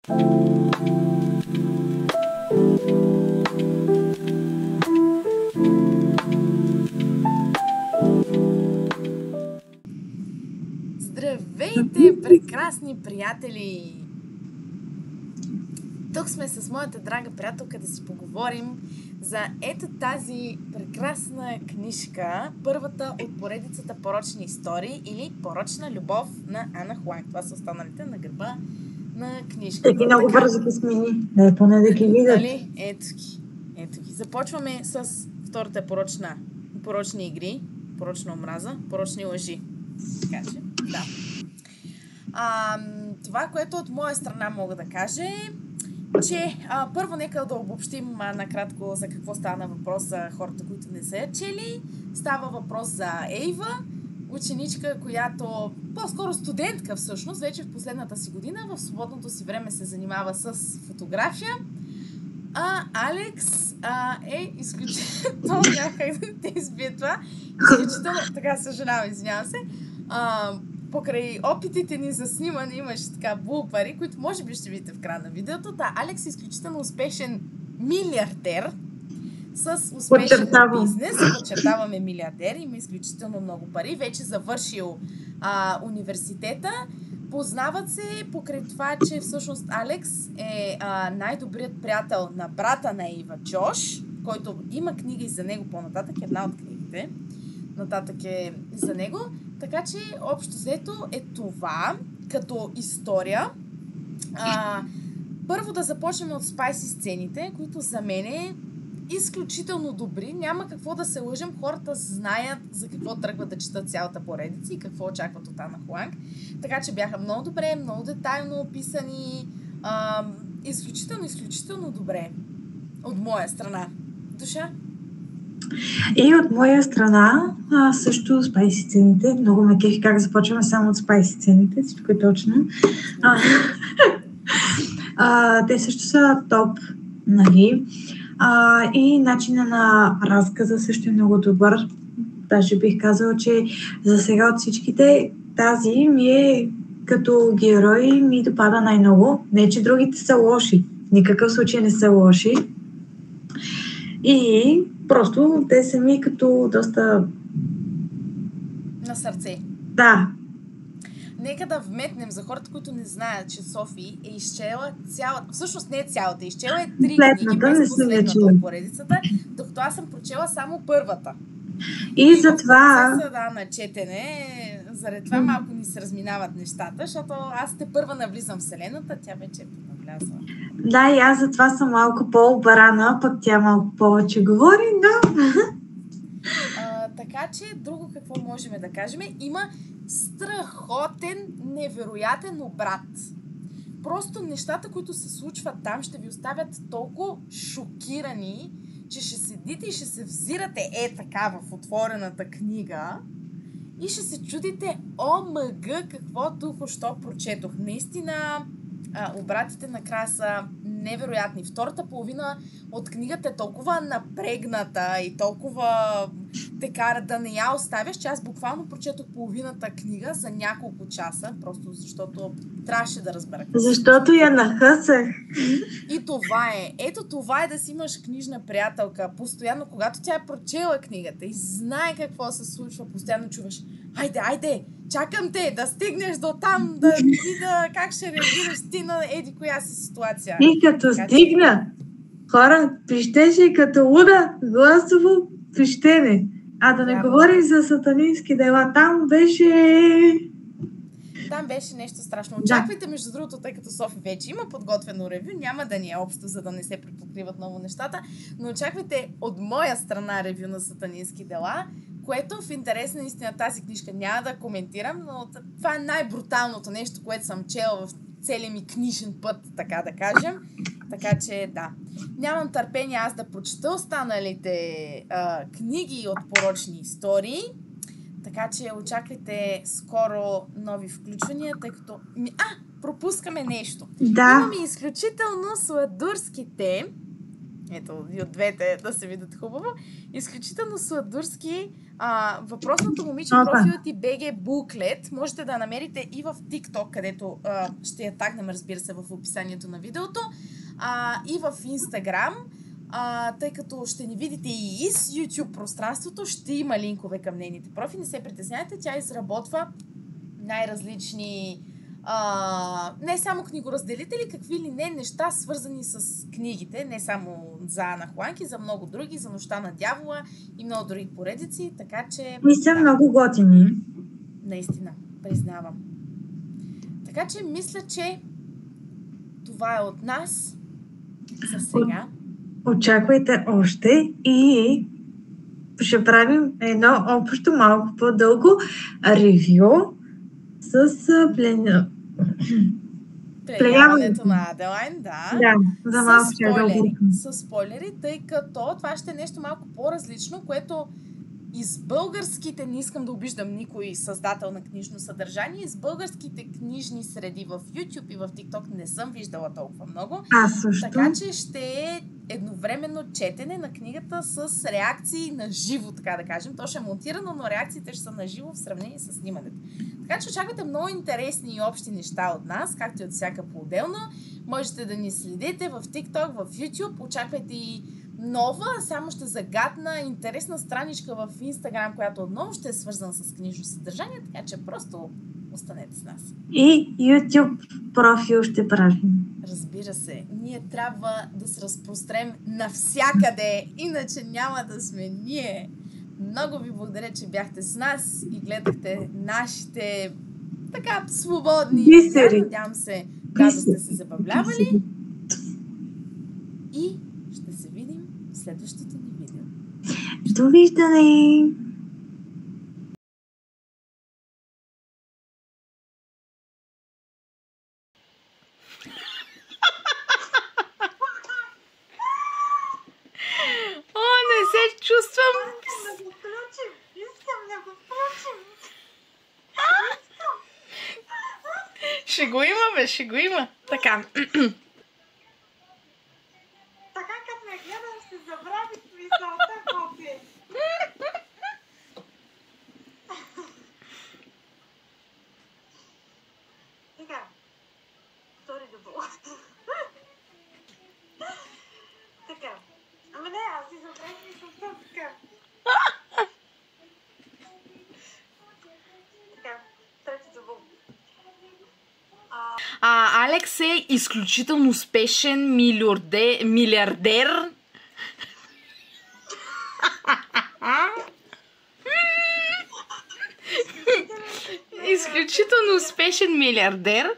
Здравейте, прекрасни приятели! Тук сме с моята драга приятелка да си поговорим за ето тази прекрасна книжка, първата от поредицата порочни истории или порочна любов на Ана Хуанг. Това са останалите на гърба на книжката. Таки много бързо ги смени. Да, поне да ги видят. Нали? Ето ги. Започваме с втората порочни игри, порочна омраза, порочни лъжи. Така че, да. Това, което от моя страна мога да кажа е, че първо нека да обобщим накратко за какво стана въпрос за хората, които не са я чели. Става въпрос за Ейва, ученичка, която по-скоро студентка всъщност, вече в последната си година, в свободното си време се занимава с фотография. Алекс е изключително, няма как да те избие това, изключително, така съжалявам, извинявам се, покрай опитите ни за снимане имаше така блупари, които може би ще видите в края на видеото. Алекс е изключително успешен милиардер с успешен бизнес. Подчертаваме милиардер, има изключително много пари. Вече завършил университета. Познават се покрай това, че всъщност Алекс е най-добрият приятел на брата на Ейва, Джош, който има книга и за него по-нататък, една от книгите. Нататък е за него. Така че, общо взето е това, като история. Първо да започнем от спайси сцените, които за мен е изключително добри. Няма какво да се лъжем. Хората знаят за какво тръгват да четат цялата поредица и какво очакват от Ана Хуанг. Така че бяха много добре, много детайлно описани. Изключително добре. От моя страна. Душа? И от моя страна също спайси сцените. Много ме кефи как започваме само от спайси сцените. Всичко е точно. Те също са топ, нали? И начина на разказа също е много добър. Даже бих казала, че за сега от всичките тази ми е като герой ми допада най-много. Не, че другите са лоши. В никакъв случай не са лоши. И просто те са ми като доста... на сърце. Да. Нека да вметнем за хората, които не знаят, че Софи е изчела цялата... Всъщност не е цялата. Изчела е 3 книги без последната от поредицата, докато аз съм прочела само първата. И затова... на четене, заради това малко ни се разминават нещата, защото аз първа навлизам в вселената, тя вече е навлязла. Да, и аз затова съм малко по-обарана, пък тя малко повече говори, но... Така че, друго какво можем да кажем, има страхотен, невероятен обрат. Просто нещата, които се случват там, ще ви оставят толкова шокирани, че ще седите и ще се взирате така в отворената книга и ще се чудите, ОМГ, какво току-що прочетох. Наистина, обратите накрая са невероятни. Втората половина от книгата е толкова напрегната и толкова те кара да не я оставяш, че аз буквално прочетох половината книга за няколко часа, просто защото трябваше да разбера. Защото я нахъсах. И това е. Ето това е да си имаш книжна приятелка. Постоянно, когато тя е прочела книгата и знае какво се случва, постоянно чуваш: айде, чакам те, да стигнеш до там, да видя как ще реагираш ти на еди коя си ситуация. И като стигна, хора, пищеше като луда, гласово пищене. Да не говорим за сатанински дела. Там беше нещо страшно. Очаквайте, между другото, тъй като Софи вече има подготвено ревю, няма да ни е общо, за да не се припокриват много нещата, но очаквайте от моя страна ревю на сатанински дела, което в интерес на истина тази книжка няма да коментирам, но това е най-бруталното нещо, което съм чела в целия ми книжен път, така да кажем. Така че да. Нямам търпение аз да прочета останалите книги от порочни истории. Така че очаквайте скоро нови включвания, тъй като... пропускаме нещо. Да. Имаме изключително сладурските ето и от двете да се видят хубаво. Изключително сладурски. Въпросното момиче профилът и BG Booklet можете да намерите и в TikTok, където ще я тагнем, разбира се, в описанието на видеото, и в Instagram. Тъй като ще ни видите и из YouTube пространството, ще има линкове към нейните профили. Не се притеснявайте, тя изработва най-различни не само книгоразделители, какви ли не неща, свързани с книгите, не само за Ана Хуанки, за много други, за Нощта на дявола и много други поредици, така че... И са много готини. Наистина, признавам. Така че мисля, че това е от нас за сега. Очаквайте още и ще правим едно общо малко по-дълго ревю с пленяването на Аделайн, да. За малко с спойлери, тъй като това ще е нещо малко по-различно, което и с българските, не искам да обиждам никой създател на книжно съдържание, с българските книжни среди в YouTube и в TikTok не съм виждала толкова много. Аз също. Така че ще е едновременно четене на книгата с реакции на живо, така да кажем. То ще е монтирано, но реакциите ще са на живо в сравнение с снимането. Така че очаквате много интересни и общи неща от нас, както и от всяка по-отделно. Можете да ни следите в TikTok, в YouTube. Очаквайте и нова, само ще загадна интересна страничка в Instagram, която отново ще е свързана с книжно съдържание, така че просто останете с нас. И YouTube профил ще правим. Разбира се, ние трябва да се разпрострем навсякъде, иначе няма да сме ние. Много ви благодаря, че бяхте с нас и гледахте нашите така свободни видеа. Надявам се, да сте се забавлявали. И ще се видим в следващите ни видео. Довиждане! Не се чувствам. Искам да го включим. Ще го има, бе, ще го има. Така. Така като ме гледам, ще забравих мисълта, копи. Така. Втори дубъл. Така. Ама не, аз си забравих мисълта, така. Така. Трети дубъл. Алекс е изключително успешен милиардер. Изключително успешен милиардер.